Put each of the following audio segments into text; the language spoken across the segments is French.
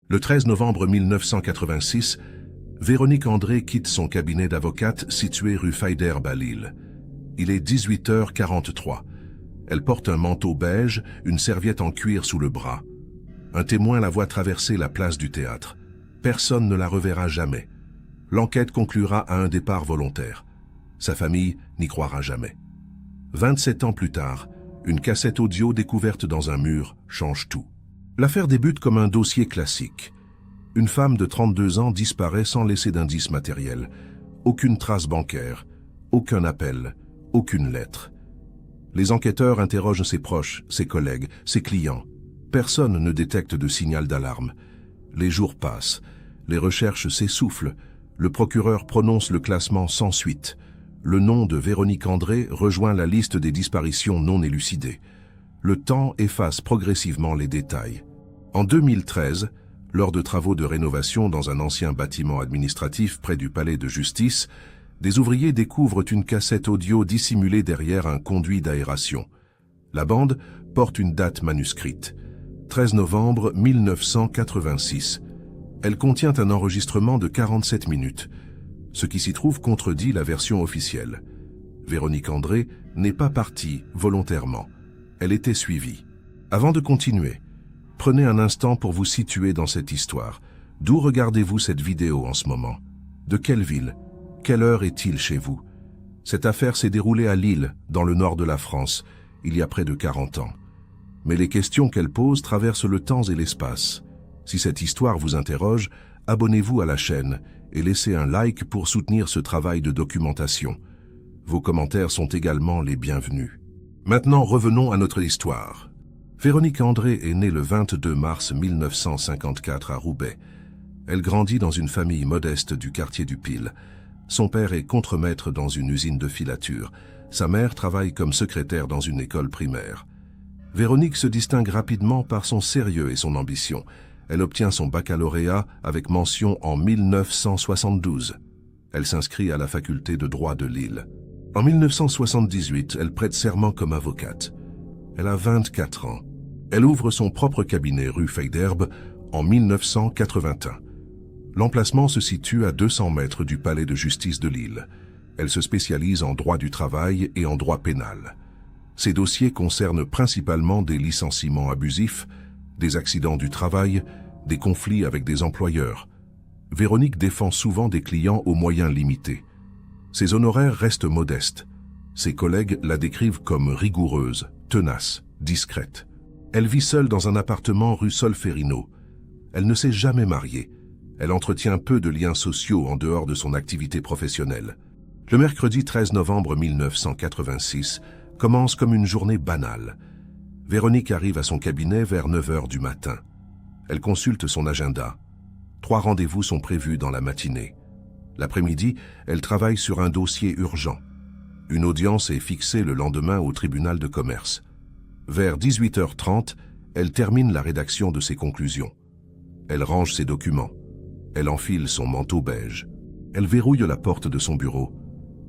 Le 13 novembre 1986, Véronique André quitte son cabinet d'avocate situé rue Faidherbe à Lille. Il est 18h43. Elle porte un manteau beige, une serviette en cuir sous le bras. Un témoin la voit traverser la place du Théâtre. Personne ne la reverra jamais. L'enquête conclura à un départ volontaire. Sa famille n'y croira jamais. 27 ans plus tard, une cassette audio découverte dans un mur change tout. L'affaire débute comme un dossier classique. Une femme de 32 ans disparaît sans laisser d'indice matériel. Aucune trace bancaire, aucun appel, aucune lettre. Les enquêteurs interrogent ses proches, ses collègues, ses clients. Personne ne détecte de signal d'alarme. Les jours passent, les recherches s'essoufflent. Le procureur prononce le classement sans suite. Le nom de Véronique André rejoint la liste des disparitions non élucidées. Le temps efface progressivement les détails. En 2013, lors de travaux de rénovation dans un ancien bâtiment administratif près du palais de justice, des ouvriers découvrent une cassette audio dissimulée derrière un conduit d'aération. La bande porte une date manuscrite, 13 novembre 1986. Elle contient un enregistrement de 47 minutes. Ce qui s'y trouve contredit la version officielle. Véronique André n'est pas partie volontairement. Elle était suivie. Avant de continuer, prenez un instant pour vous situer dans cette histoire. D'où regardez-vous cette vidéo en ce moment? De quelle ville? Quelle heure est-il chez vous? Cette affaire s'est déroulée à Lille, dans le nord de la France, il y a près de 40 ans. Mais les questions qu'elle pose traversent le temps et l'espace. Si cette histoire vous interroge, abonnez-vous à la chaîne et laissez un like pour soutenir ce travail de documentation. Vos commentaires sont également les bienvenus. Maintenant, revenons à notre histoire. Véronique André est née le 22 mars 1954 à Roubaix. Elle grandit dans une famille modeste du quartier du Pile. Son père est contremaître dans une usine de filature. Sa mère travaille comme secrétaire dans une école primaire. Véronique se distingue rapidement par son sérieux et son ambition. Elle obtient son baccalauréat avec mention en 1972. Elle s'inscrit à la faculté de droit de Lille. En 1978, elle prête serment comme avocate. Elle a 24 ans. Elle ouvre son propre cabinet rue Faidherbe en 1981. L'emplacement se situe à 200 mètres du palais de justice de Lille. Elle se spécialise en droit du travail et en droit pénal. Ses dossiers concernent principalement des licenciements abusifs, des accidents du travail, des conflits avec des employeurs. Véronique défend souvent des clients aux moyens limités. Ses honoraires restent modestes. Ses collègues la décrivent comme rigoureuse, tenace, discrète. Elle vit seule dans un appartement rue Solferino. Elle ne s'est jamais mariée. Elle entretient peu de liens sociaux en dehors de son activité professionnelle. Le mercredi 13 novembre 1986 commence comme une journée banale. Véronique arrive à son cabinet vers 9h du matin. Elle consulte son agenda. 3 rendez-vous sont prévus dans la matinée. L'après-midi, elle travaille sur un dossier urgent. Une audience est fixée le lendemain au tribunal de commerce. Vers 18h30, elle termine la rédaction de ses conclusions. Elle range ses documents. Elle enfile son manteau beige. Elle verrouille la porte de son bureau.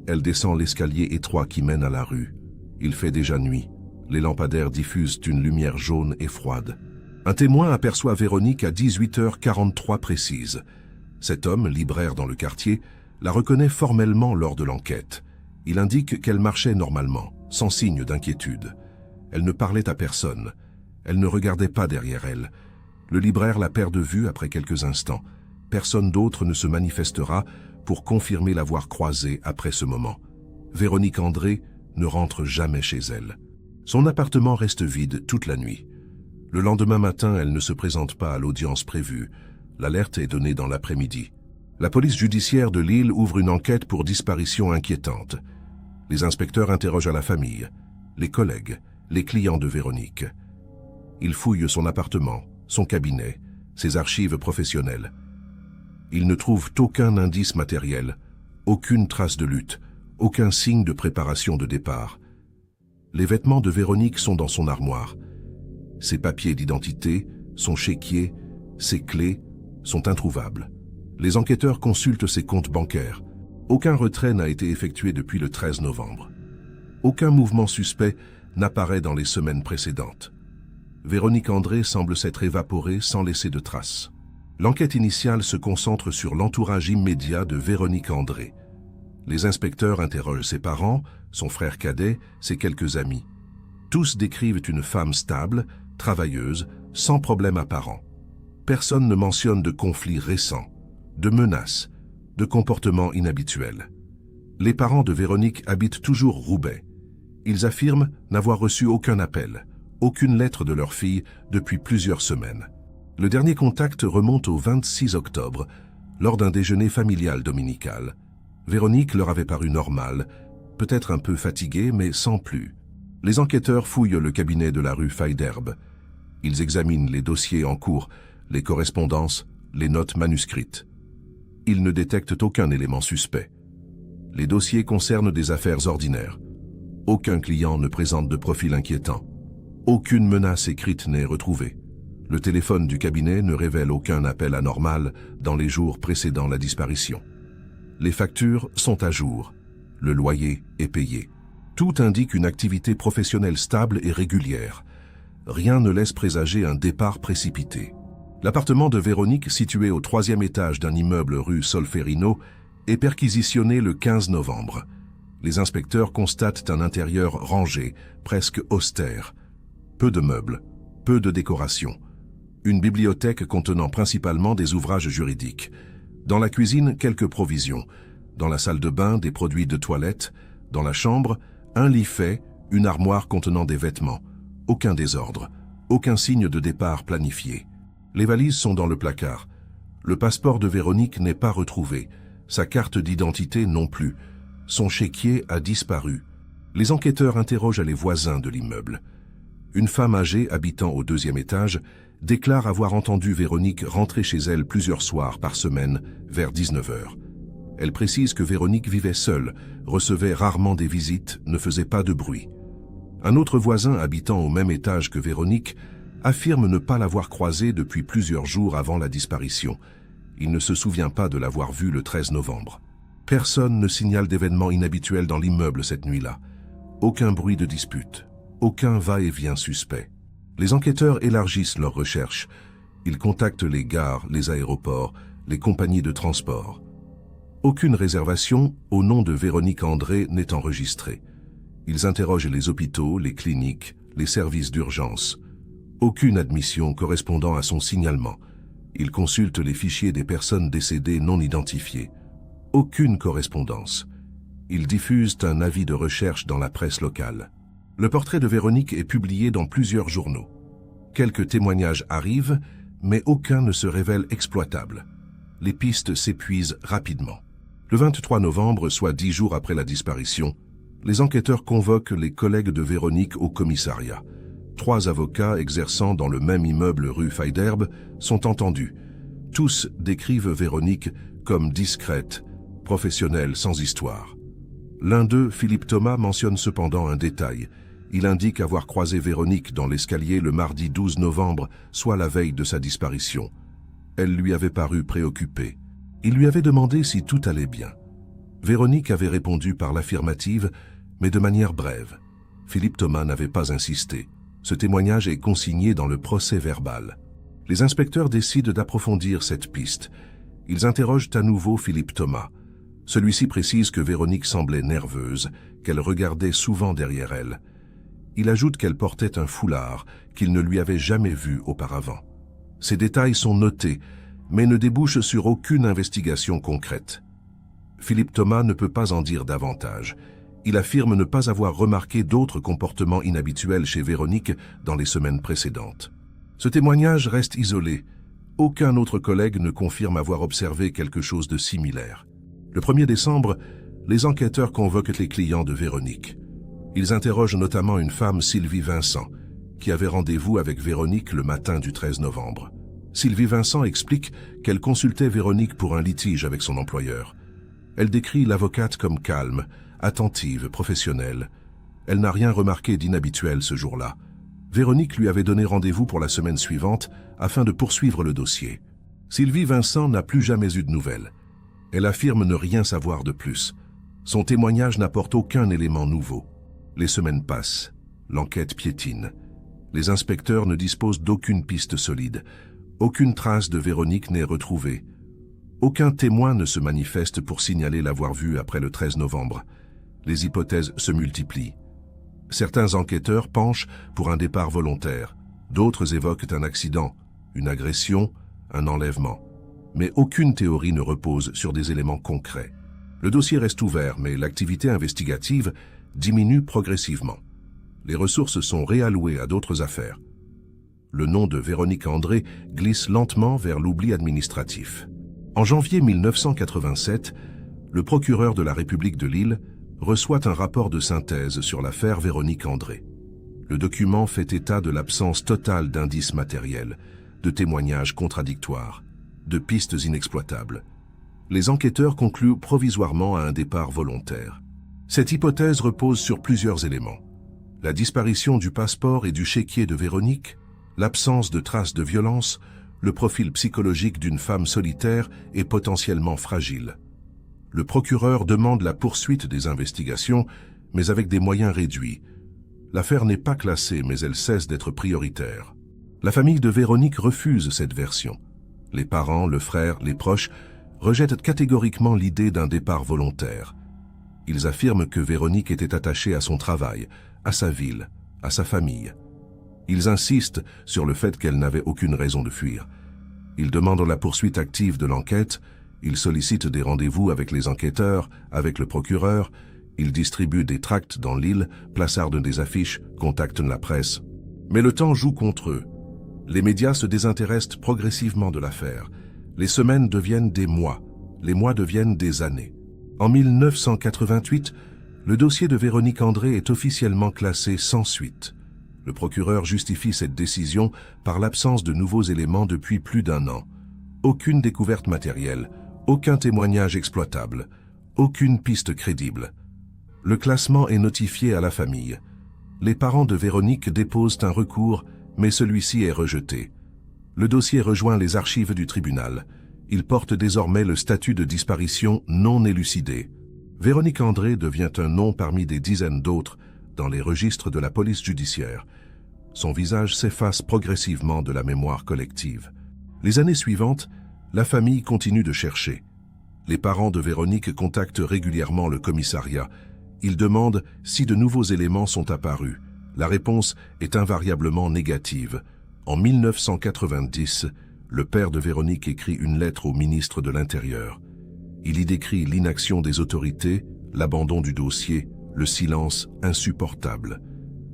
Elle descend l'escalier étroit qui mène à la rue. Il fait déjà nuit. Les lampadaires diffusent une lumière jaune et froide. Un témoin aperçoit Véronique à 18h43 précise. Cet homme, libraire dans le quartier, la reconnaît formellement lors de l'enquête. Il indique qu'elle marchait normalement, sans signe d'inquiétude. Elle ne parlait à personne. Elle ne regardait pas derrière elle. Le libraire la perd de vue après quelques instants. Personne d'autre ne se manifestera pour confirmer l'avoir croisée après ce moment. Véronique André ne rentre jamais chez elle. Son appartement reste vide toute la nuit. Le lendemain matin, elle ne se présente pas à l'audience prévue. L'alerte est donnée dans l'après-midi. La police judiciaire de Lille ouvre une enquête pour disparition inquiétante. Les inspecteurs interrogent à la famille, les collègues, les clients de Véronique. Ils fouillent son appartement, son cabinet, ses archives professionnelles. Ils ne trouvent aucun indice matériel, aucune trace de lutte, aucun signe de préparation de départ. Les vêtements de Véronique sont dans son armoire. Ses papiers d'identité, son chéquier, ses clés sont introuvables. Les enquêteurs consultent ses comptes bancaires. Aucun retrait n'a été effectué depuis le 13 novembre. Aucun mouvement suspect n'apparaît dans les semaines précédentes. Véronique André semble s'être évaporée sans laisser de traces. L'enquête initiale se concentre sur l'entourage immédiat de Véronique André. Les inspecteurs interrogent ses parents, son frère cadet, ses quelques amis. Tous décrivent une femme stable, travailleuse, sans problème apparent. Personne ne mentionne de conflits récents, de menaces, de comportements inhabituels. Les parents de Véronique habitent toujours Roubaix. Ils affirment n'avoir reçu aucun appel, aucune lettre de leur fille depuis plusieurs semaines. Le dernier contact remonte au 26 octobre, lors d'un déjeuner familial dominical. Véronique leur avait paru normale, peut-être un peu fatiguée, mais sans plus. Les enquêteurs fouillent le cabinet de la rue Faidherbe. Ils examinent les dossiers en cours, les correspondances, les notes manuscrites. Ils ne détectent aucun élément suspect. Les dossiers concernent des affaires ordinaires. Aucun client ne présente de profil inquiétant. Aucune menace écrite n'est retrouvée. Le téléphone du cabinet ne révèle aucun appel anormal dans les jours précédant la disparition. Les factures sont à jour. Le loyer est payé. Tout indique une activité professionnelle stable et régulière. Rien ne laisse présager un départ précipité. L'appartement de Véronique, situé au 3e étage d'un immeuble rue Solferino, est perquisitionné le 15 novembre. Les inspecteurs constatent un intérieur rangé, presque austère. Peu de meubles, peu de décorations. Une bibliothèque contenant principalement des ouvrages juridiques. Dans la cuisine, quelques provisions. Dans la salle de bain, des produits de toilette. Dans la chambre, un lit fait, une armoire contenant des vêtements. Aucun désordre, aucun signe de départ planifié. Les valises sont dans le placard. Le passeport de Véronique n'est pas retrouvé. Sa carte d'identité non plus. Son chéquier a disparu. Les enquêteurs interrogent les voisins de l'immeuble. Une femme âgée habitant au 2e étage déclare avoir entendu Véronique rentrer chez elle plusieurs soirs par semaine vers 19 h. Elle précise que Véronique vivait seule, recevait rarement des visites, ne faisait pas de bruit. Un autre voisin habitant au même étage que Véronique affirme ne pas l'avoir croisée depuis plusieurs jours avant la disparition. Il ne se souvient pas de l'avoir vue le 13 novembre. Personne ne signale d'événements inhabituels dans l'immeuble cette nuit-là. Aucun bruit de dispute, aucun va-et-vient suspect. Les enquêteurs élargissent leurs recherches. Ils contactent les gares, les aéroports, les compagnies de transport. Aucune réservation au nom de Véronique André n'est enregistrée. Ils interrogent les hôpitaux, les cliniques, les services d'urgence. Aucune admission correspondant à son signalement. Ils consultent les fichiers des personnes décédées non identifiées. Aucune correspondance. Ils diffusent un avis de recherche dans la presse locale. Le portrait de Véronique est publié dans plusieurs journaux. Quelques témoignages arrivent, mais aucun ne se révèle exploitable. Les pistes s'épuisent rapidement. Le 23 novembre, soit 10 jours après la disparition, les enquêteurs convoquent les collègues de Véronique au commissariat. 3 avocats exerçant dans le même immeuble rue Faidherbe sont entendus. Tous décrivent Véronique comme discrète, professionnelle sans histoire. L'un d'eux, Philippe Thomas, mentionne cependant un détail. Il indique avoir croisé Véronique dans l'escalier le mardi 12 novembre, soit la veille de sa disparition. Elle lui avait paru préoccupée. Il lui avait demandé si tout allait bien. Véronique avait répondu par l'affirmative, mais de manière brève. Philippe Thomas n'avait pas insisté. Ce témoignage est consigné dans le procès verbal. Les inspecteurs décident d'approfondir cette piste. Ils interrogent à nouveau Philippe Thomas. Celui-ci précise que Véronique semblait nerveuse, qu'elle regardait souvent derrière elle. Il ajoute qu'elle portait un foulard qu'il ne lui avait jamais vu auparavant. Ces détails sont notés, mais ne débouchent sur aucune investigation concrète. Philippe Thomas ne peut pas en dire davantage. Il affirme ne pas avoir remarqué d'autres comportements inhabituels chez Véronique dans les semaines précédentes. Ce témoignage reste isolé. Aucun autre collègue ne confirme avoir observé quelque chose de similaire. Le 1er décembre, les enquêteurs convoquent les clients de Véronique. Ils interrogent notamment une femme, Sylvie Vincent, qui avait rendez-vous avec Véronique le matin du 13 novembre. Sylvie Vincent explique qu'elle consultait Véronique pour un litige avec son employeur. Elle décrit l'avocate comme calme, attentive, professionnelle. Elle n'a rien remarqué d'inhabituel ce jour-là. Véronique lui avait donné rendez-vous pour la semaine suivante afin de poursuivre le dossier. Sylvie Vincent n'a plus jamais eu de nouvelles. Elle affirme ne rien savoir de plus. Son témoignage n'apporte aucun élément nouveau. Les semaines passent, l'enquête piétine. Les inspecteurs ne disposent d'aucune piste solide, Aucune trace de Véronique n'est retrouvée. Aucun témoin ne se manifeste pour signaler l'avoir vue après le 13 novembre. Les hypothèses se multiplient. Certains enquêteurs penchent pour un départ volontaire. D'autres évoquent un accident, une agression, un enlèvement. Mais aucune théorie ne repose sur des éléments concrets. Le dossier reste ouvert, mais l'activité investigative diminue progressivement. Les ressources sont réallouées à d'autres affaires. Le nom de Véronique André glisse lentement vers l'oubli administratif. En janvier 1987, le procureur de la République de Lille reçoit un rapport de synthèse sur l'affaire Véronique André. Le document fait état de l'absence totale d'indices matériels, de témoignages contradictoires, de pistes inexploitables. Les enquêteurs concluent provisoirement à un départ volontaire. Cette hypothèse repose sur plusieurs éléments. La disparition du passeport et du chéquier de Véronique, l'absence de traces de violence, le profil psychologique d'une femme solitaire et potentiellement fragile. Le procureur demande la poursuite des investigations, mais avec des moyens réduits. L'affaire n'est pas classée, mais elle cesse d'être prioritaire. La famille de Véronique refuse cette version. Les parents, le frère, les proches rejettent catégoriquement l'idée d'un départ volontaire. Ils affirment que Véronique était attachée à son travail, à sa ville, à sa famille. Ils insistent sur le fait qu'elle n'avait aucune raison de fuir. Ils demandent la poursuite active de l'enquête, ils sollicitent des rendez-vous avec les enquêteurs, avec le procureur, ils distribuent des tracts dans l'île, placardent des affiches, contactent la presse. Mais le temps joue contre eux. Les médias se désintéressent progressivement de l'affaire. Les semaines deviennent des mois, les mois deviennent des années. En 1988, le dossier de Véronique André est officiellement classé sans suite. Le procureur justifie cette décision par l'absence de nouveaux éléments depuis plus d'1 an. Aucune découverte matérielle, aucun témoignage exploitable, aucune piste crédible. Le classement est notifié à la famille. Les parents de Véronique déposent un recours, mais celui-ci est rejeté. Le dossier rejoint les archives du tribunal. Il porte désormais le statut de disparition non élucidée. Véronique André devient un nom parmi des dizaines d'autres dans les registres de la police judiciaire. Son visage s'efface progressivement de la mémoire collective. Les années suivantes, la famille continue de chercher. Les parents de Véronique contactent régulièrement le commissariat. Ils demandent si de nouveaux éléments sont apparus. La réponse est invariablement négative. En 1990, le père de Véronique écrit une lettre au ministre de l'Intérieur. Il y décrit l'inaction des autorités, l'abandon du dossier, le silence insupportable.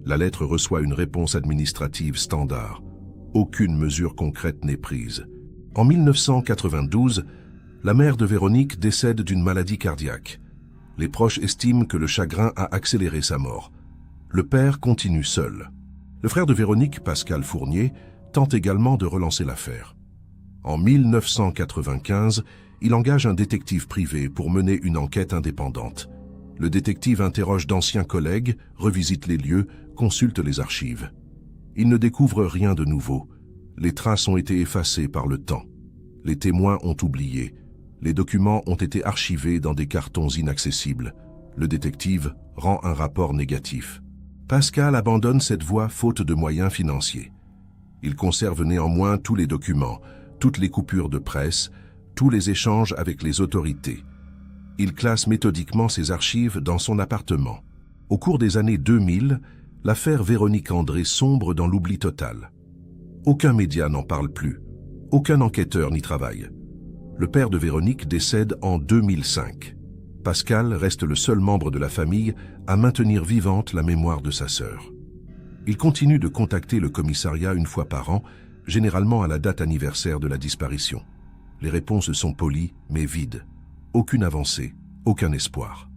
La lettre reçoit une réponse administrative standard. Aucune mesure concrète n'est prise. En 1992, la mère de Véronique décède d'une maladie cardiaque. Les proches estiment que le chagrin a accéléré sa mort. Le père continue seul. Le frère de Véronique, Pascal Fournier, tente également de relancer l'affaire. En 1995, il engage un détective privé pour mener une enquête indépendante. Le détective interroge d'anciens collègues, revisite les lieux, consulte les archives. Il ne découvre rien de nouveau. Les traces ont été effacées par le temps. Les témoins ont oublié. Les documents ont été archivés dans des cartons inaccessibles. Le détective rend un rapport négatif. Pascal abandonne cette voie faute de moyens financiers. Il conserve néanmoins tous les documents, toutes les coupures de presse, tous les échanges avec les autorités. Il classe méthodiquement ses archives dans son appartement. Au cours des années 2000, l'affaire Véronique André sombre dans l'oubli total. Aucun média n'en parle plus. Aucun enquêteur n'y travaille. Le père de Véronique décède en 2005. Pascal reste le seul membre de la famille à maintenir vivante la mémoire de sa sœur. Il continue de contacter le commissariat une fois par an, généralement à la date anniversaire de la disparition. Les réponses sont polies mais vides. Aucune avancée, aucun espoir.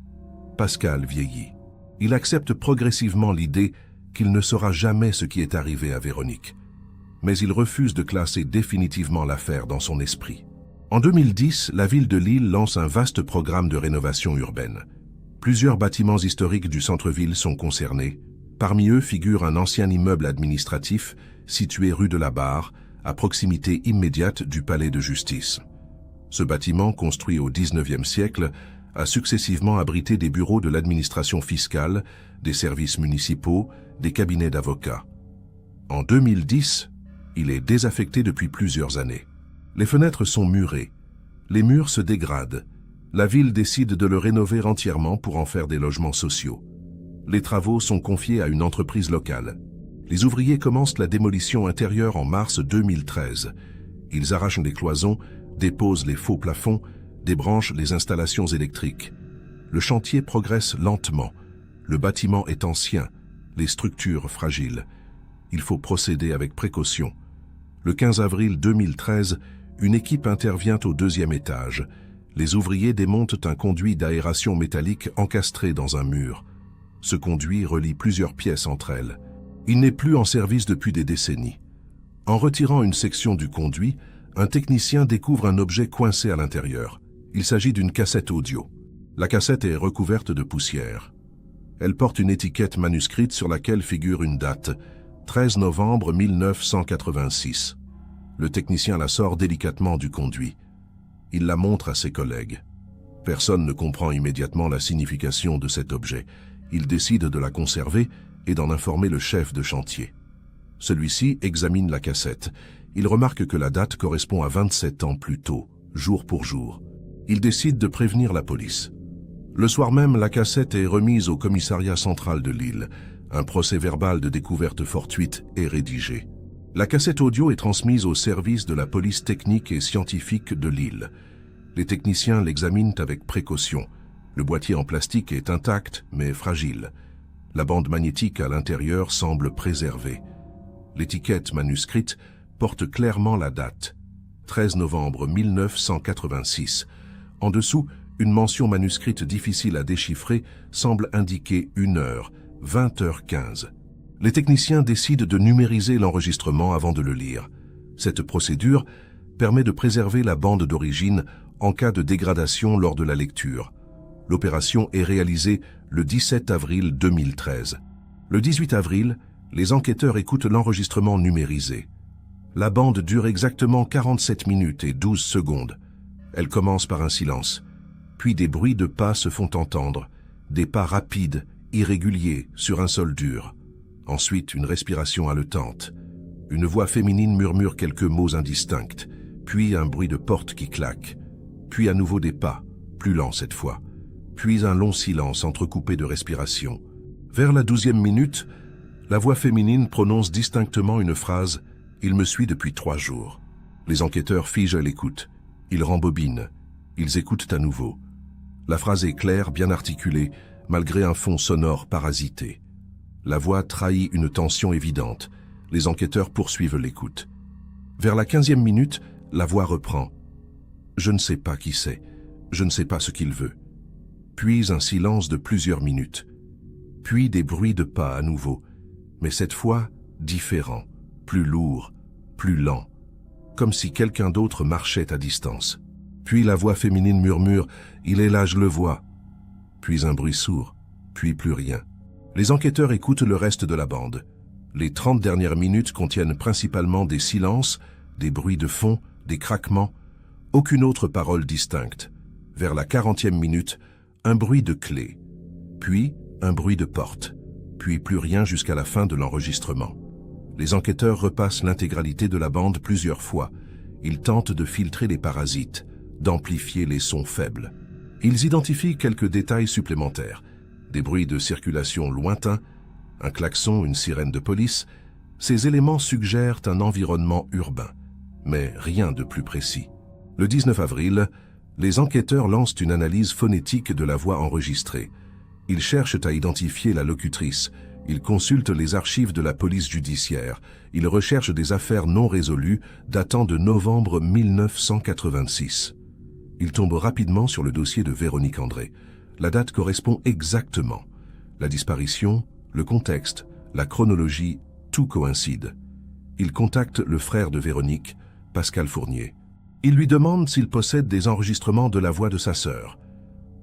Pascal vieillit. Il accepte progressivement l'idée qu'il ne saura jamais ce qui est arrivé à Véronique. Mais il refuse de classer définitivement l'affaire dans son esprit. En 2010, la ville de Lille lance un vaste programme de rénovation urbaine. Plusieurs bâtiments historiques du centre-ville sont concernés. Parmi eux figure un ancien immeuble administratif situé rue de la Barre, à proximité immédiate du palais de justice. Ce bâtiment, construit au XIXe siècle, a successivement abrité des bureaux de l'administration fiscale, des services municipaux, des cabinets d'avocats. En 2010, Il est désaffecté depuis plusieurs années. Les fenêtres sont murées. Les murs se dégradent. La ville décide de le rénover entièrement pour en faire des logements sociaux. Les travaux sont confiés à une entreprise locale. Les ouvriers commencent la démolition intérieure en mars 2013. Ils arrachent les cloisons, déposent les faux plafonds, débranchent les installations électriques. Le chantier progresse lentement. Le bâtiment est ancien, les structures fragiles. Il faut procéder avec précaution. Le 15 avril 2013, une équipe intervient au deuxième étage. Les ouvriers démontent un conduit d'aération métallique encastré dans un mur. Ce conduit relie plusieurs pièces entre elles. Il n'est plus en service depuis des décennies. En retirant une section du conduit, un technicien découvre un objet coincé à l'intérieur. Il s'agit d'une cassette audio. La cassette est recouverte de poussière. Elle porte une étiquette manuscrite sur laquelle figure une date, 13 novembre 1986. Le technicien la sort délicatement du conduit. Il la montre à ses collègues. Personne ne comprend immédiatement la signification de cet objet. Il décide de la conserver et d'en informer le chef de chantier. Celui-ci examine la cassette. Il remarque que la date correspond à 27 ans plus tôt, jour pour jour. Il décide de prévenir la police. Le soir même, la cassette est remise au commissariat central de Lille. Un procès-verbal de découverte fortuite est rédigé. La cassette audio est transmise au service de la police technique et scientifique de Lille. Les techniciens l'examinent avec précaution. Le boîtier en plastique est intact, mais fragile. La bande magnétique à l'intérieur semble préservée. L'étiquette manuscrite porte clairement la date, 13 novembre 1986. En dessous, une mention manuscrite difficile à déchiffrer semble indiquer 1h, 20h15. Les techniciens décident de numériser l'enregistrement avant de le lire. Cette procédure permet de préserver la bande d'origine en cas de dégradation lors de la lecture. L'opération est réalisée le 17 avril 2013. Le 18 avril, les enquêteurs écoutent l'enregistrement numérisé. La bande dure exactement 47 minutes et 12 secondes. Elle commence par un silence. Puis des bruits de pas se font entendre, des pas rapides, irréguliers, sur un sol dur. Ensuite, une respiration haletante. Une voix féminine murmure quelques mots indistincts, puis un bruit de porte qui claque. Puis à nouveau des pas, plus lents cette fois. Puis un long silence entrecoupé de respiration. Vers la 12e minute, la voix féminine prononce distinctement une phrase « Il me suit depuis 3 jours ». Les enquêteurs figent à l'écoute. Ils rembobinent. Ils écoutent à nouveau. La phrase est claire, bien articulée, malgré un fond sonore parasité. La voix trahit une tension évidente. Les enquêteurs poursuivent l'écoute. Vers la 15e minute, la voix reprend. « Je ne sais pas qui c'est. Je ne sais pas ce qu'il veut. » Puis un silence de plusieurs minutes. Puis des bruits de pas à nouveau, mais cette fois différents, plus lourds, plus lents, comme si quelqu'un d'autre marchait à distance. Puis la voix féminine murmure « Il est là, je le vois ». Puis un bruit sourd, puis plus rien. Les enquêteurs écoutent le reste de la bande. Les 30 dernières minutes contiennent principalement des silences, des bruits de fond, des craquements, aucune autre parole distincte. Vers la 40e minute, un bruit de clé, puis un bruit de porte, puis plus rien jusqu'à la fin de l'enregistrement. Les enquêteurs repassent l'intégralité de la bande plusieurs fois. Ils tentent de filtrer les parasites, d'amplifier les sons faibles. Ils identifient quelques détails supplémentaires, des bruits de circulation lointains, un klaxon, une sirène de police. Ces éléments suggèrent un environnement urbain, mais rien de plus précis. Le 19 avril, les enquêteurs lancent une analyse phonétique de la voix enregistrée. Ils cherchent à identifier la locutrice. Ils consultent les archives de la police judiciaire. Ils recherchent des affaires non résolues datant de novembre 1986. Ils tombent rapidement sur le dossier de Véronique André. La date correspond exactement. La disparition, le contexte, la chronologie, tout coïncide. Ils contactent le frère de Véronique, Pascal Fournier. Ils lui demandent s'il possède des enregistrements de la voix de sa sœur.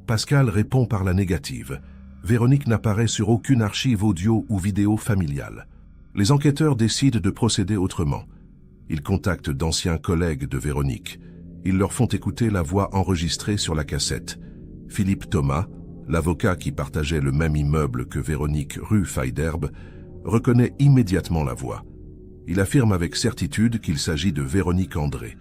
Pascal répond par la négative. Véronique n'apparaît sur aucune archive audio ou vidéo familiale. Les enquêteurs décident de procéder autrement. Ils contactent d'anciens collègues de Véronique. Ils leur font écouter la voix enregistrée sur la cassette. Philippe Thomas, l'avocat qui partageait le même immeuble que Véronique rue Fayderbe, reconnaît immédiatement la voix. Il affirme avec certitude qu'il s'agit de Véronique André.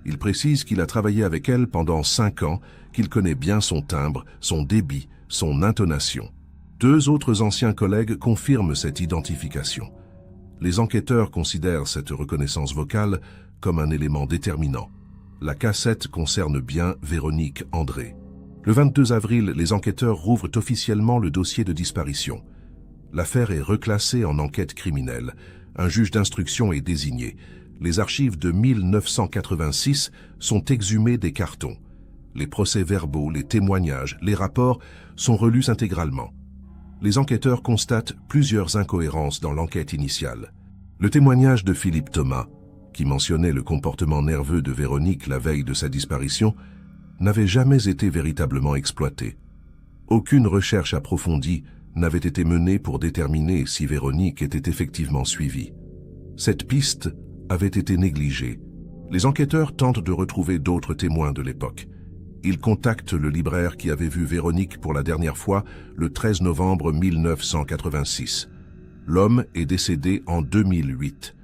Il précise qu'il a travaillé avec elle pendant 5 ans, qu'il connaît bien son timbre, son débit, son intonation. 2 autres anciens collègues confirment cette identification. Les enquêteurs considèrent cette reconnaissance vocale comme un élément déterminant. La cassette concerne bien Véronique André. Le 22 avril, les enquêteurs rouvrent officiellement le dossier de disparition. L'affaire est reclassée en enquête criminelle. Un juge d'instruction est désigné. Les archives de 1986 sont exhumées des cartons. Les procès-verbaux, les témoignages, les rapports sont relus intégralement. Les enquêteurs constatent plusieurs incohérences dans l'enquête initiale. Le témoignage de Philippe Thomas, qui mentionnait le comportement nerveux de Véronique la veille de sa disparition, n'avait jamais été véritablement exploité. Aucune recherche approfondie n'avait été menée pour déterminer si Véronique était effectivement suivie. Cette piste avait été négligée. Les enquêteurs tentent de retrouver d'autres témoins de l'époque. Ils contactent le libraire qui avait vu Véronique pour la dernière fois le 13 novembre 1986. L'homme est décédé en 2008.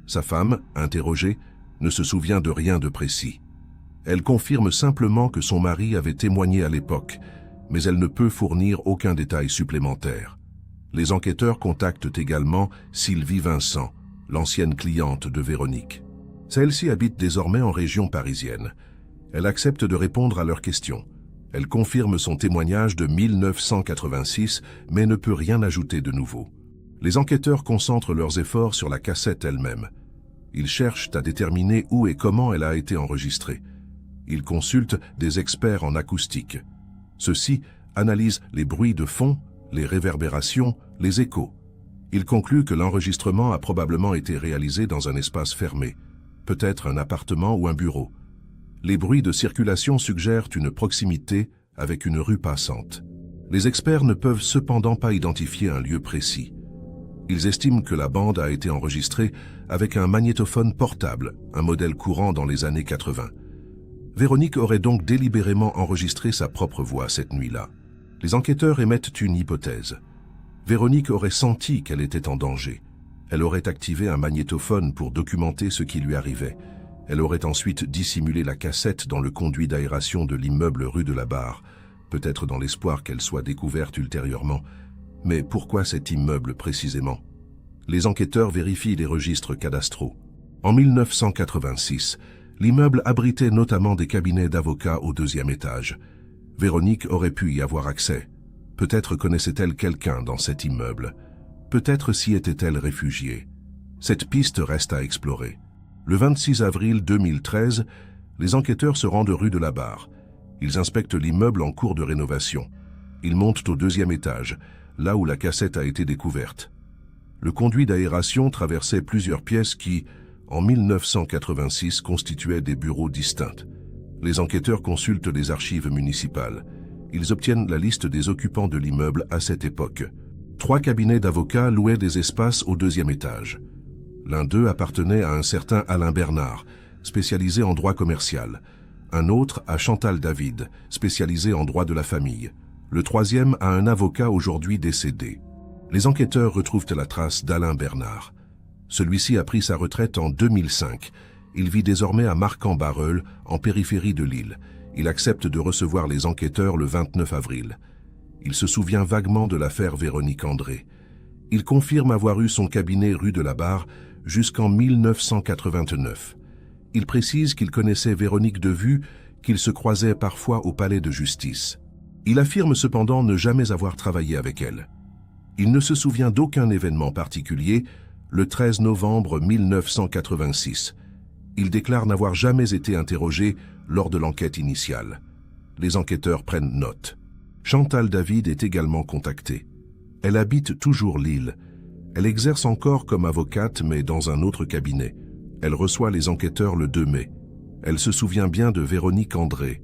Sa femme, interrogée, ne se souvient de rien de précis. Elle confirme simplement que son mari avait témoigné à l'époque, mais elle ne peut fournir aucun détail supplémentaire. Les enquêteurs contactent également Sylvie Vincent, l'ancienne cliente de Véronique. Celle-ci habite désormais en région parisienne. Elle accepte de répondre à leurs questions. Elle confirme son témoignage de 1986, mais ne peut rien ajouter de nouveau. Les enquêteurs concentrent leurs efforts sur la cassette elle-même. Ils cherchent à déterminer où et comment elle a été enregistrée. Ils consultent des experts en acoustique. Ceux-ci analysent les bruits de fond, les réverbérations, les échos. Ils concluent que l'enregistrement a probablement été réalisé dans un espace fermé, peut-être un appartement ou un bureau. Les bruits de circulation suggèrent une proximité avec une rue passante. Les experts ne peuvent cependant pas identifier un lieu précis. Ils estiment que la bande a été enregistrée avec un magnétophone portable, un modèle courant dans les années 80. Véronique aurait donc délibérément enregistré sa propre voix cette nuit-là. Les enquêteurs émettent une hypothèse. Véronique aurait senti qu'elle était en danger. Elle aurait activé un magnétophone pour documenter ce qui lui arrivait. Elle aurait ensuite dissimulé la cassette dans le conduit d'aération de l'immeuble rue de la Barre, peut-être dans l'espoir qu'elle soit découverte ultérieurement. Mais pourquoi cet immeuble précisément? Les enquêteurs vérifient les registres cadastraux. En 1986, l'immeuble abritait notamment des cabinets d'avocats au 2e étage. Véronique aurait pu y avoir accès. Peut-être connaissait-elle quelqu'un dans cet immeuble. Peut-être s'y était-elle réfugiée. Cette piste reste à explorer. Le 26 avril 2013, les enquêteurs se rendent rue de la Barre. Ils inspectent l'immeuble en cours de rénovation. Ils montent au 2e étage, là où la cassette a été découverte. Le conduit d'aération traversait plusieurs pièces qui, en 1986, constituaient des bureaux distincts. Les enquêteurs consultent les archives municipales. Ils obtiennent la liste des occupants de l'immeuble à cette époque. 3 cabinets d'avocats louaient des espaces au 2e étage. L'un d'eux appartenait à un certain Alain Bernard, spécialisé en droit commercial. Un autre à Chantal David, spécialisé en droit de la famille. Le 3e à un avocat aujourd'hui décédé. Les enquêteurs retrouvent la trace d'Alain Bernard. Celui-ci a pris sa retraite en 2005. Il vit désormais à Marcq-en-Barœul, en périphérie de Lille. Il accepte de recevoir les enquêteurs le 29 avril. Il se souvient vaguement de l'affaire Véronique André. Il confirme avoir eu son cabinet rue de la Barre jusqu'en 1989. Il précise qu'il connaissait Véronique de vue, qu'ils se croisaient parfois au palais de justice. Il affirme cependant ne jamais avoir travaillé avec elle. Il ne se souvient d'aucun événement particulier le 13 novembre 1986. Il déclare n'avoir jamais été interrogé lors de l'enquête initiale. Les enquêteurs prennent note. Chantal David est également contactée. Elle habite toujours Lille. Elle exerce encore comme avocate, mais dans un autre cabinet. Elle reçoit les enquêteurs le 2 mai. Elle se souvient bien de Véronique André.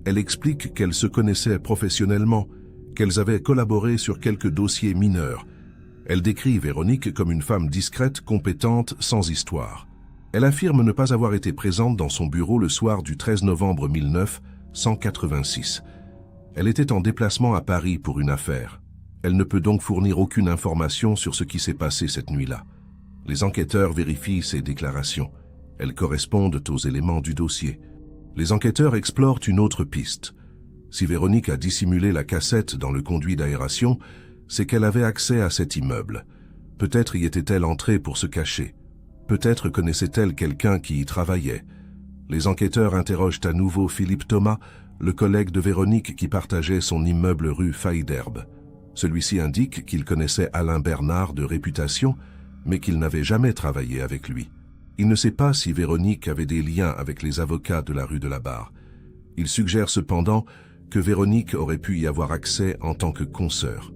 Elle explique qu'elles se connaissaient professionnellement, qu'elles avaient collaboré sur quelques dossiers mineurs. Elle décrit Véronique comme une femme discrète, compétente, sans histoire. Elle affirme ne pas avoir été présente dans son bureau le soir du 13 novembre 1986. Elle était en déplacement à Paris pour une affaire. Elle ne peut donc fournir aucune information sur ce qui s'est passé cette nuit-là. Les enquêteurs vérifient ces déclarations. Elles correspondent aux éléments du dossier. Les enquêteurs explorent une autre piste. Si Véronique a dissimulé la cassette dans le conduit d'aération, c'est qu'elle avait accès à cet immeuble. Peut-être y était-elle entrée pour se cacher. Peut-être connaissait-elle quelqu'un qui y travaillait. Les enquêteurs interrogent à nouveau Philippe Thomas, le collègue de Véronique qui partageait son immeuble rue Faidherbe. Celui-ci indique qu'il connaissait Alain Bernard de réputation, mais qu'il n'avait jamais travaillé avec lui. Il ne sait pas si Véronique avait des liens avec les avocats de la rue de la Barre. Il suggère cependant que Véronique aurait pu y avoir accès en tant que consoeur.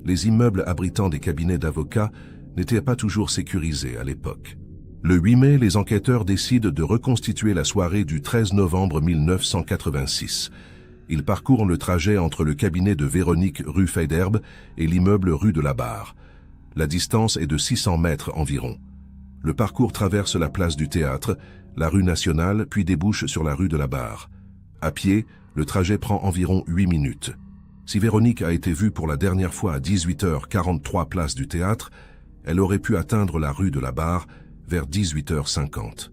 Les immeubles abritant des cabinets d'avocats n'étaient pas toujours sécurisés à l'époque. Le 8 mai, les enquêteurs décident de reconstituer la soirée du 13 novembre 1986. Ils parcourent le trajet entre le cabinet de Véronique rue Faidherbe et l'immeuble rue de la Barre. La distance est de 600 mètres environ. Le parcours traverse la place du Théâtre, la rue Nationale, puis débouche sur la rue de la Barre. À pied, le trajet prend environ 8 minutes. Si Véronique a été vue pour la dernière fois à 18h43 place du Théâtre, elle aurait pu atteindre la rue de la Barre vers 18h50.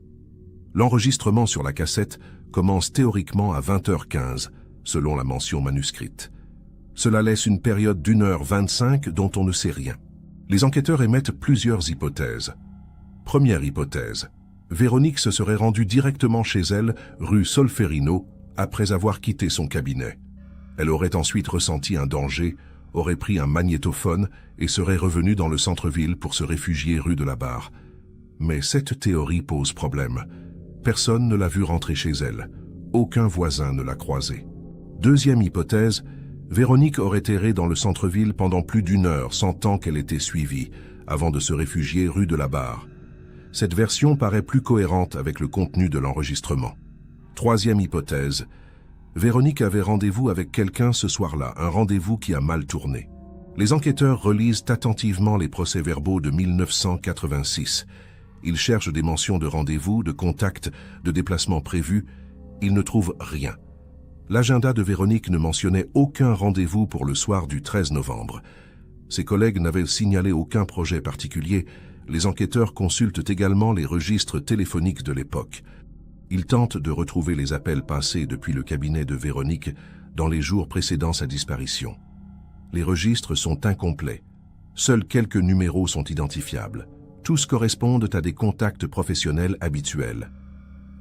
L'enregistrement sur la cassette commence théoriquement à 20h15, selon la mention manuscrite. Cela laisse une période d'1h25 dont on ne sait rien. Les enquêteurs émettent plusieurs hypothèses. Première hypothèse, Véronique se serait rendue directement chez elle, rue Solferino, après avoir quitté son cabinet. Elle aurait ensuite ressenti un danger, aurait pris un magnétophone et serait revenue dans le centre-ville pour se réfugier rue de la Barre. Mais cette théorie pose problème. Personne ne l'a vue rentrer chez elle. Aucun voisin ne l'a croisée. Deuxième hypothèse, Véronique aurait erré dans le centre-ville pendant plus d'1 heure, sentant qu'elle était suivie, avant de se réfugier rue de la Barre. Cette version paraît plus cohérente avec le contenu de l'enregistrement. Troisième hypothèse, Véronique avait rendez-vous avec quelqu'un ce soir-là, un rendez-vous qui a mal tourné. Les enquêteurs relisent attentivement les procès-verbaux de 1986. Ils cherchent des mentions de rendez-vous, de contacts, de déplacements prévus. Ils ne trouvent rien. L'agenda de Véronique ne mentionnait aucun rendez-vous pour le soir du 13 novembre. Ses collègues n'avaient signalé aucun projet particulier. Les enquêteurs consultent également les registres téléphoniques de l'époque. Ils tentent de retrouver les appels passés depuis le cabinet de Véronique dans les jours précédant sa disparition. Les registres sont incomplets. Seuls quelques numéros sont identifiables. Tous correspondent à des contacts professionnels habituels.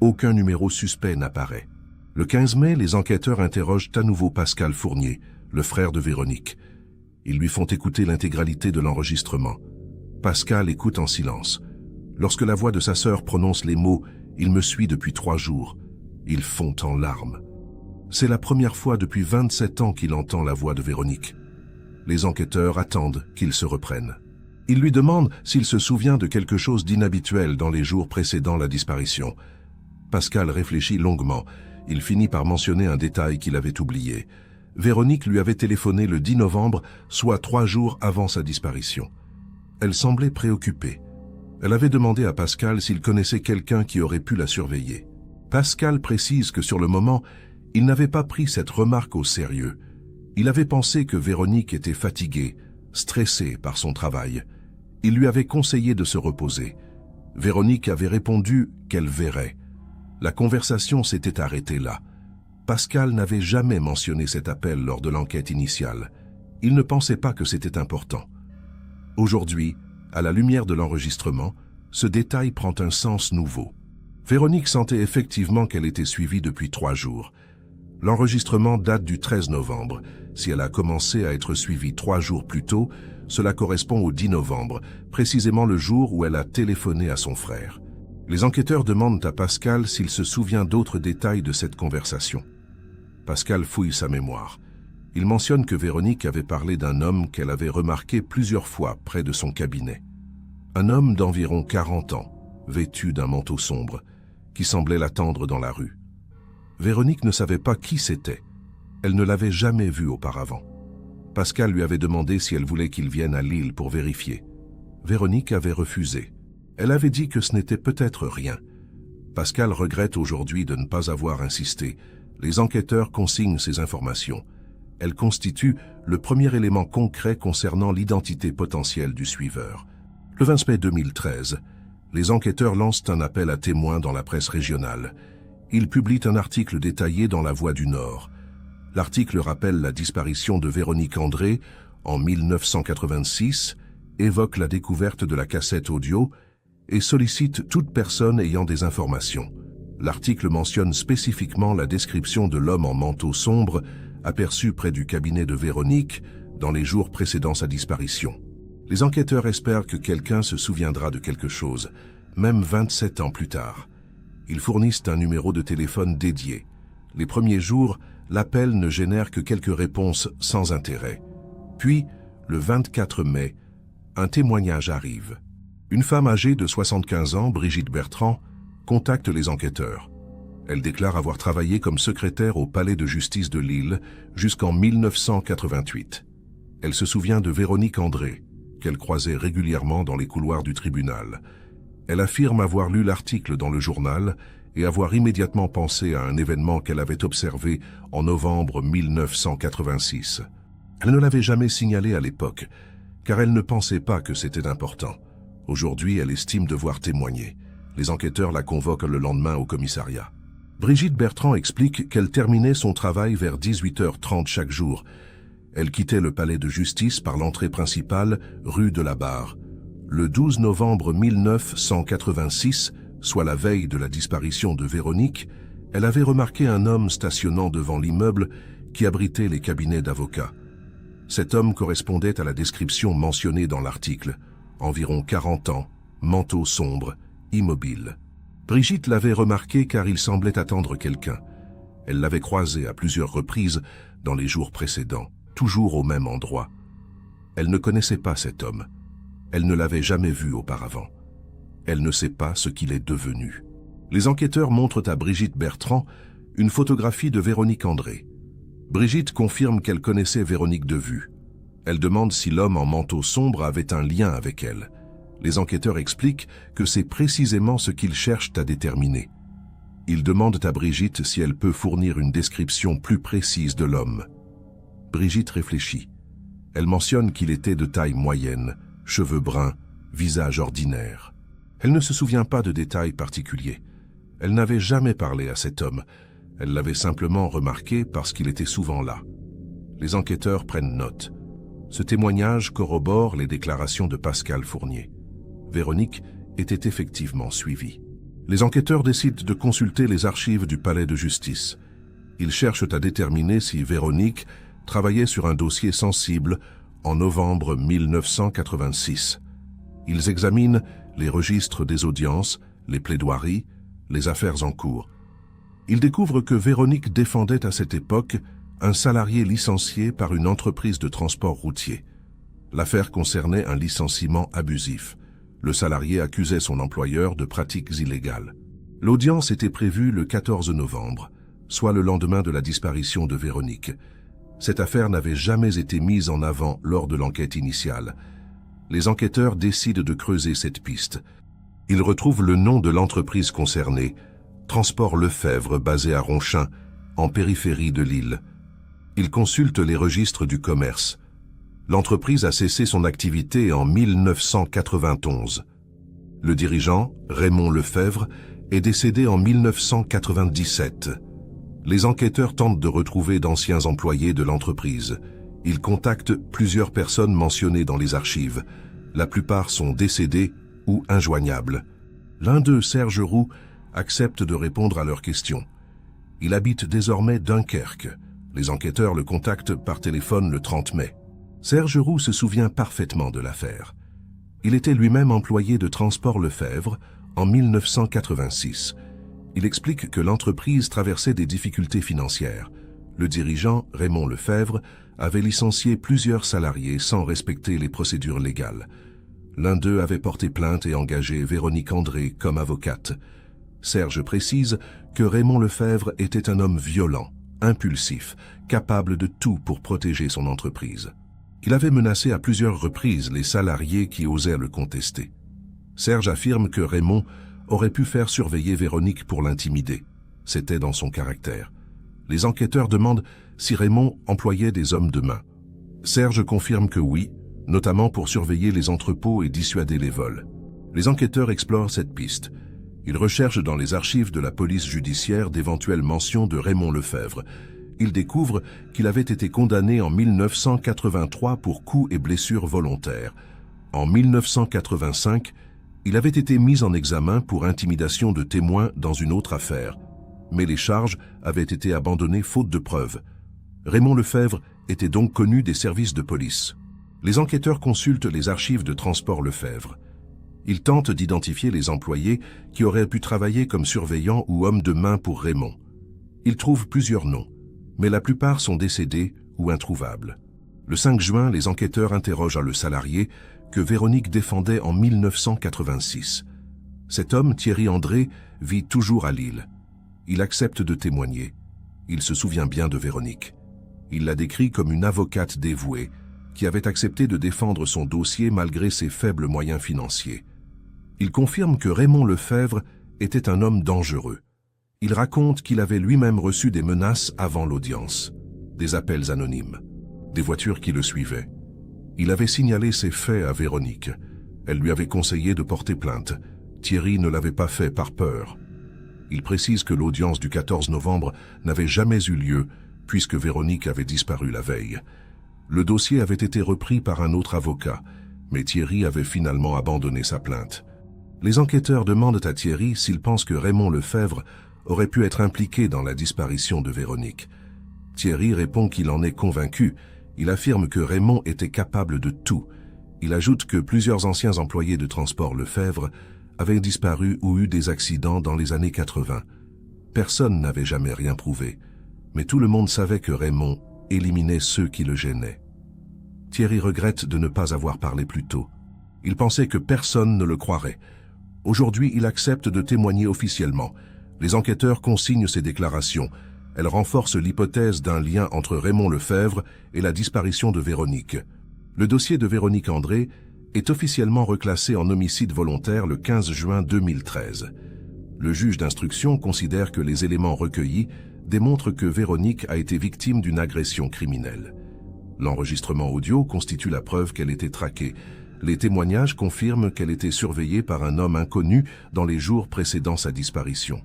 Aucun numéro suspect n'apparaît. Le 15 mai, les enquêteurs interrogent à nouveau Pascal Fournier, le frère de Véronique. Ils lui font écouter l'intégralité de l'enregistrement. Pascal écoute en silence. Lorsque la voix de sa sœur prononce les mots « Il me suit depuis 3 jours », il fond en larmes. C'est la première fois depuis 27 ans qu'il entend la voix de Véronique. Les enquêteurs attendent qu'il se reprenne. Ils lui demandent s'il se souvient de quelque chose d'inhabituel dans les jours précédant la disparition. Pascal réfléchit longuement. Il finit par mentionner un détail qu'il avait oublié. Véronique lui avait téléphoné le 10 novembre, soit 3 jours avant sa disparition. Elle semblait préoccupée. Elle avait demandé à Pascal s'il connaissait quelqu'un qui aurait pu la surveiller. Pascal précise que sur le moment, il n'avait pas pris cette remarque au sérieux. Il avait pensé que Véronique était fatiguée, stressée par son travail. Il lui avait conseillé de se reposer. Véronique avait répondu qu'elle verrait. La conversation s'était arrêtée là. Pascal n'avait jamais mentionné cet appel lors de l'enquête initiale. Il ne pensait pas que c'était important. Aujourd'hui, à la lumière de l'enregistrement, ce détail prend un sens nouveau. Véronique sentait effectivement qu'elle était suivie depuis 3 jours. L'enregistrement date du 13 novembre. Si elle a commencé à être suivie 3 jours plus tôt, cela correspond au 10 novembre, précisément le jour où elle a téléphoné à son frère. Les enquêteurs demandent à Pascal s'il se souvient d'autres détails de cette conversation. Pascal fouille sa mémoire. Il mentionne que Véronique avait parlé d'un homme qu'elle avait remarqué plusieurs fois près de son cabinet. Un homme d'environ 40 ans, vêtu d'un manteau sombre, qui semblait l'attendre dans la rue. Véronique ne savait pas qui c'était. Elle ne l'avait jamais vu auparavant. Pascal lui avait demandé si elle voulait qu'il vienne à Lille pour vérifier. Véronique avait refusé. Elle avait dit que ce n'était peut-être rien. Pascal regrette aujourd'hui de ne pas avoir insisté. Les enquêteurs consignent ces informations. Elles constituent le premier élément concret concernant l'identité potentielle du suiveur. Le 20 mai 2013, les enquêteurs lancent un appel à témoins dans la presse régionale. Ils publient un article détaillé dans La Voix du Nord. L'article rappelle la disparition de Véronique André en 1986, évoque la découverte de la cassette audio et sollicite toute personne ayant des informations. L'article mentionne spécifiquement la description de l'homme en manteau sombre aperçu près du cabinet de Véronique dans les jours précédant sa disparition. Les enquêteurs espèrent que quelqu'un se souviendra de quelque chose, même 27 ans plus tard. Ils fournissent un numéro de téléphone dédié. Les premiers jours, l'appel ne génère que quelques réponses sans intérêt. Puis, le 24 mai, un témoignage arrive. Une femme âgée de 75 ans, Brigitte Bertrand, contacte les enquêteurs. Elle déclare avoir travaillé comme secrétaire au palais de justice de Lille jusqu'en 1988. Elle se souvient de Véronique André, qu'elle croisait régulièrement dans les couloirs du tribunal. Elle affirme avoir lu l'article dans le journal et avoir immédiatement pensé à un événement qu'elle avait observé en novembre 1986. Elle ne l'avait jamais signalé à l'époque, car elle ne pensait pas que c'était important. Aujourd'hui, elle estime devoir témoigner. Les enquêteurs la convoquent le lendemain au commissariat. Brigitte Bertrand explique qu'elle terminait son travail vers 18h30 chaque jour. Elle quittait le palais de justice par l'entrée principale, rue de la Barre. Le 12 novembre 1986, soit la veille de la disparition de Véronique, elle avait remarqué un homme stationnant devant l'immeuble qui abritait les cabinets d'avocats. Cet homme correspondait à la description mentionnée dans l'article. Environ 40 ans, manteau sombre, immobile. Brigitte l'avait remarqué car il semblait attendre quelqu'un. Elle l'avait croisé à plusieurs reprises dans les jours précédents, toujours au même endroit. Elle ne connaissait pas cet homme. Elle ne l'avait jamais vu auparavant. Elle ne sait pas ce qu'il est devenu. Les enquêteurs montrent à Brigitte Bertrand une photographie de Véronique André. Brigitte confirme qu'elle connaissait Véronique de vue. Elle demande si l'homme en manteau sombre avait un lien avec elle. Les enquêteurs expliquent que c'est précisément ce qu'ils cherchent à déterminer. Ils demandent à Brigitte si elle peut fournir une description plus précise de l'homme. Brigitte réfléchit. Elle mentionne qu'il était de taille moyenne, cheveux bruns, visage ordinaire. Elle ne se souvient pas de détails particuliers. Elle n'avait jamais parlé à cet homme. Elle l'avait simplement remarqué parce qu'il était souvent là. Les enquêteurs prennent note. Ce témoignage corrobore les déclarations de Pascal Fournier. Véronique était effectivement suivie. Les enquêteurs décident de consulter les archives du palais de justice. Ils cherchent à déterminer si Véronique travaillait sur un dossier sensible en novembre 1986. Ils examinent les registres des audiences, les plaidoiries, les affaires en cours. Ils découvrent que Véronique défendait à cette époque un salarié licencié par une entreprise de transport routier. L'affaire concernait un licenciement abusif. Le salarié accusait son employeur de pratiques illégales. L'audience était prévue le 14 novembre, soit le lendemain de la disparition de Véronique. Cette affaire n'avait jamais été mise en avant lors de l'enquête initiale. Les enquêteurs décident de creuser cette piste. Ils retrouvent le nom de l'entreprise concernée, Transport Lefebvre, basé à Ronchin, en périphérie de Lille. Ils consultent les registres du commerce. L'entreprise a cessé son activité en 1991. Le dirigeant, Raymond Lefebvre, est décédé en 1997. Les enquêteurs tentent de retrouver d'anciens employés de l'entreprise. Ils contactent plusieurs personnes mentionnées dans les archives. La plupart sont décédés ou injoignables. L'un d'eux, Serge Roux, accepte de répondre à leurs questions. Il habite désormais Dunkerque. Les enquêteurs le contactent par téléphone le 30 mai. Serge Roux se souvient parfaitement de l'affaire. Il était lui-même employé de Transport Lefebvre en 1986. Il explique que l'entreprise traversait des difficultés financières. Le dirigeant, Raymond Lefebvre, avait licencié plusieurs salariés sans respecter les procédures légales. L'un d'eux avait porté plainte et engagé Véronique André comme avocate. Serge précise que Raymond Lefebvre était un homme violent, impulsif, capable de tout pour protéger son entreprise. Il avait menacé à plusieurs reprises les salariés qui osèrent le contester. Serge affirme que Raymond aurait pu faire surveiller Véronique pour l'intimider. C'était dans son caractère. Les enquêteurs demandent si Raymond employait des hommes de main. Serge confirme que oui, notamment pour surveiller les entrepôts et dissuader les vols. Les enquêteurs explorent cette piste. Ils recherchent dans les archives de la police judiciaire d'éventuelles mentions de Raymond Lefebvre. Ils découvrent qu'il avait été condamné en 1983 pour coups et blessures volontaires. En 1985, il avait été mis en examen pour intimidation de témoins dans une autre affaire. Mais les charges avaient été abandonnées faute de preuves. Raymond Lefebvre était donc connu des services de police. Les enquêteurs consultent les archives de Transport Lefebvre. Ils tentent d'identifier les employés qui auraient pu travailler comme surveillants ou hommes de main pour Raymond. Ils trouvent plusieurs noms, mais la plupart sont décédés ou introuvables. Le 5 juin, les enquêteurs interrogent le salarié que Véronique défendait en 1986. Cet homme, Thierry André, vit toujours à Lille. Il accepte de témoigner. Il se souvient bien de Véronique. Il la décrit comme une avocate dévouée, qui avait accepté de défendre son dossier malgré ses faibles moyens financiers. Il confirme que Raymond Lefebvre était un homme dangereux. Il raconte qu'il avait lui-même reçu des menaces avant l'audience, des appels anonymes, des voitures qui le suivaient. Il avait signalé ces faits à Véronique. Elle lui avait conseillé de porter plainte. Thierry ne l'avait pas fait par peur. Il précise que l'audience du 14 novembre n'avait jamais eu lieu, puisque Véronique avait disparu la veille. Le dossier avait été repris par un autre avocat, mais Thierry avait finalement abandonné sa plainte. Les enquêteurs demandent à Thierry s'il pense que Raymond Lefebvre aurait pu être impliqué dans la disparition de Véronique. Thierry répond qu'il en est convaincu. Il affirme que Raymond était capable de tout. Il ajoute que plusieurs anciens employés de Transport Lefebvre avaient disparu ou eu des accidents dans les années 80. Personne n'avait jamais rien prouvé, mais tout le monde savait que Raymond éliminait ceux qui le gênaient. Thierry regrette de ne pas avoir parlé plus tôt. Il pensait que personne ne le croirait. Aujourd'hui, il accepte de témoigner officiellement. Les enquêteurs consignent ses déclarations. Elles renforcent l'hypothèse d'un lien entre Raymond Lefebvre et la disparition de Véronique. Le dossier de Véronique André est officiellement reclassé en homicide volontaire le 15 juin 2013. Le juge d'instruction considère que les éléments recueillis démontrent que Véronique a été victime d'une agression criminelle. L'enregistrement audio constitue la preuve qu'elle était traquée. Les témoignages confirment qu'elle était surveillée par un homme inconnu dans les jours précédant sa disparition.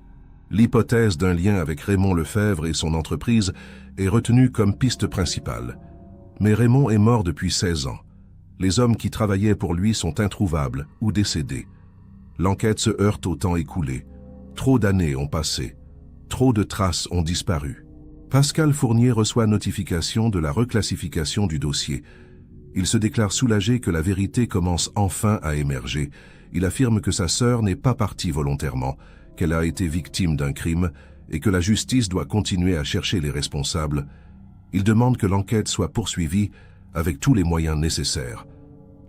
L'hypothèse d'un lien avec Raymond Lefebvre et son entreprise est retenue comme piste principale. Mais Raymond est mort depuis 16 ans. Les hommes qui travaillaient pour lui sont introuvables ou décédés. L'enquête se heurte au temps écoulé. Trop d'années ont passé. Trop de traces ont disparu. Pascal Fournier reçoit notification de la reclassification du dossier. Il se déclare soulagé que la vérité commence enfin à émerger. Il affirme que sa sœur n'est pas partie volontairement, qu'elle a été victime d'un crime et que la justice doit continuer à chercher les responsables. Il demande que l'enquête soit poursuivie avec tous les moyens nécessaires.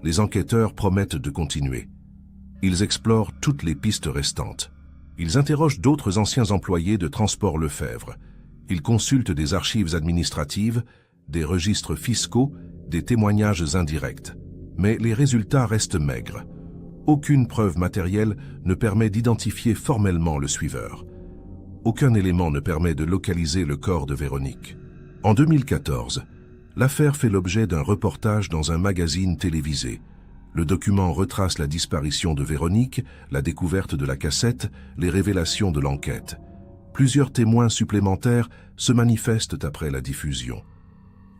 Les enquêteurs promettent de continuer. Ils explorent toutes les pistes restantes. Ils interrogent d'autres anciens employés de Transport Lefebvre. Ils consultent des archives administratives, des registres fiscaux, des témoignages indirects. Mais les résultats restent maigres. Aucune preuve matérielle ne permet d'identifier formellement le suiveur. Aucun élément ne permet de localiser le corps de Véronique. En 2014, l'affaire fait l'objet d'un reportage dans un magazine télévisé. Le document retrace la disparition de Véronique, la découverte de la cassette, les révélations de l'enquête. Plusieurs témoins supplémentaires se manifestent après la diffusion.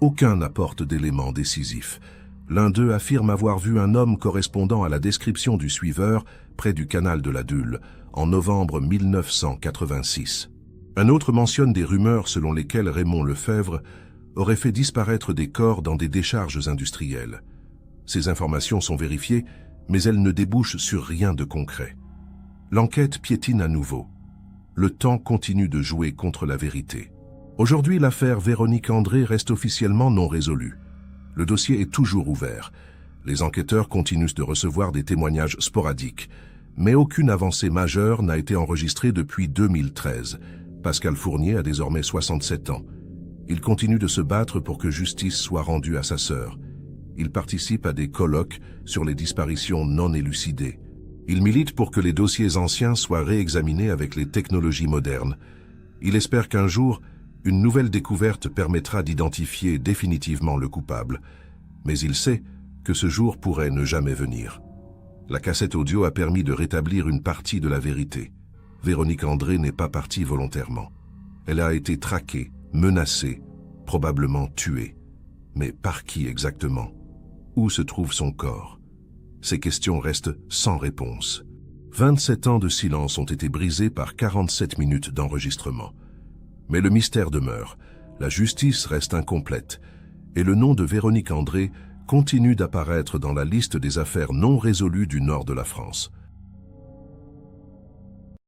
Aucun n'apporte d'éléments décisifs. L'un d'eux affirme avoir vu un homme correspondant à la description du suiveur près du canal de la Dule, en novembre 1986. Un autre mentionne des rumeurs selon lesquelles Raymond Lefebvre aurait fait disparaître des corps dans des décharges industrielles. Ces informations sont vérifiées, mais elles ne débouchent sur rien de concret. L'enquête piétine à nouveau. Le temps continue de jouer contre la vérité. Aujourd'hui, l'affaire Véronique André reste officiellement non résolue. Le dossier est toujours ouvert. Les enquêteurs continuent de recevoir des témoignages sporadiques, mais aucune avancée majeure n'a été enregistrée depuis 2013. Pascal Fournier a désormais 67 ans. Il continue de se battre pour que justice soit rendue à sa sœur. Il participe à des colloques sur les disparitions non élucidées. Il milite pour que les dossiers anciens soient réexaminés avec les technologies modernes. Il espère qu'un jour, une nouvelle découverte permettra d'identifier définitivement le coupable. Mais il sait que ce jour pourrait ne jamais venir. La cassette audio a permis de rétablir une partie de la vérité. Véronique André n'est pas partie volontairement. Elle a été traquée, menacée, probablement tuée. Mais par qui exactement? Où se trouve son corps? Ces questions restent sans réponse. 27 ans de silence ont été brisés par 47 minutes d'enregistrement. Mais le mystère demeure, la justice reste incomplète, et le nom de Véronique André continue d'apparaître dans la liste des affaires non résolues du nord de la France.